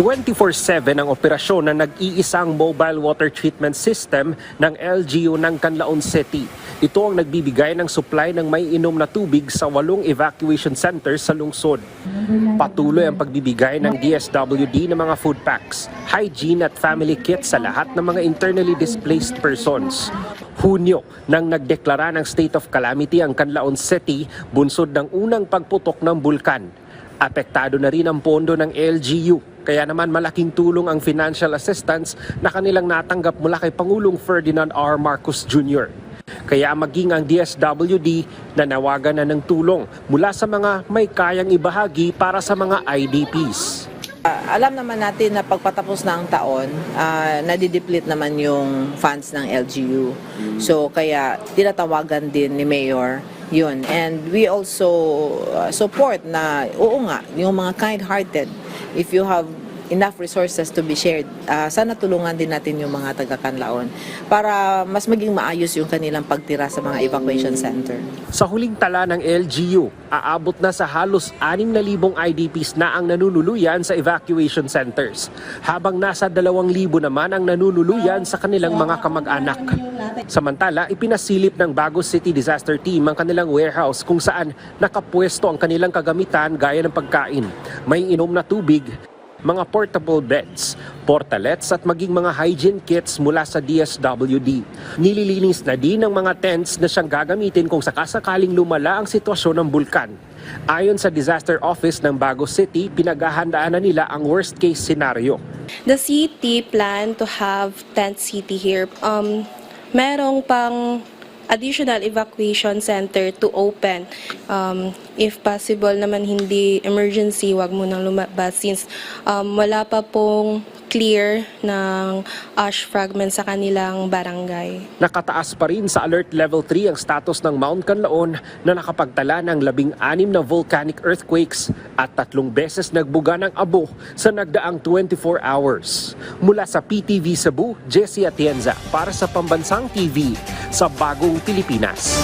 24/7 ang operasyon na nag-iisang mobile water treatment system ng LGU ng Canlaon City. Ito ang nagbibigay ng supply ng may inom na tubig sa 8 evacuation centers sa lungsod. Patuloy ang pagbibigay ng DSWD ng mga food packs, hygiene at family kits sa lahat ng mga internally displaced persons. Hunyo nang nagdeklara ng state of calamity ang Canlaon City bunsod ng unang pagputok ng bulkan. Apektado na rin ang pondo ng LGU, kaya naman malaking tulong ang financial assistance na kanilang natanggap mula kay Pangulong Ferdinand R. Marcos Jr. Kaya maging ang DSWD nanawagan na ng tulong mula sa mga may kayang ibahagi para sa mga IDPs. Alam naman natin na pagpatapos ng taon, nadideplete naman yung funds ng LGU. So kaya tinatawagan din ni Mayor yun. And we also support na, oo nga, yung mga kind-hearted, if you have enough resources to be shared, sana tulungan din natin yung mga taga-Canlaon para mas maging maayos yung kanilang pagtira sa mga evacuation center. Sa huling tala ng LGU, aabot na sa halos 6,000 IDPs na ang nanunuluyan sa evacuation centers, habang nasa 2,000 naman ang nanunuluyan sa kanilang mga kamag-anak. Samantala, ipinasilip ng Bagos City Disaster Team ang kanilang warehouse kung saan nakapwesto ang kanilang kagamitan gaya ng pagkain, may inom na tubig, mga portable beds, portalets at maging mga hygiene kits mula sa DSWD. Nililinis na din ang mga tents na siyang gagamitin kung sakasakaling lumala ang sitwasyon ng bulkan. Ayon sa Disaster Office ng Bagos City, pinaghahandaan na nila ang worst case scenario. The city plan to have tent city here. Merong pang additional evacuation center to open. If possible naman hindi emergency, wag mo nang lumabas since wala pa pong clear ng ash fragment sa kanilang barangay. Nakataas pa rin sa Alert Level 3 ang status ng Mount Canlaon na nakapagtala ng 16 na volcanic earthquakes at 3 beses nagbuga ng abo sa nagdaang 24 hours. Mula sa PTV Cebu, Jessie Atienza para sa Pambansang TV sa Bagong Pilipinas.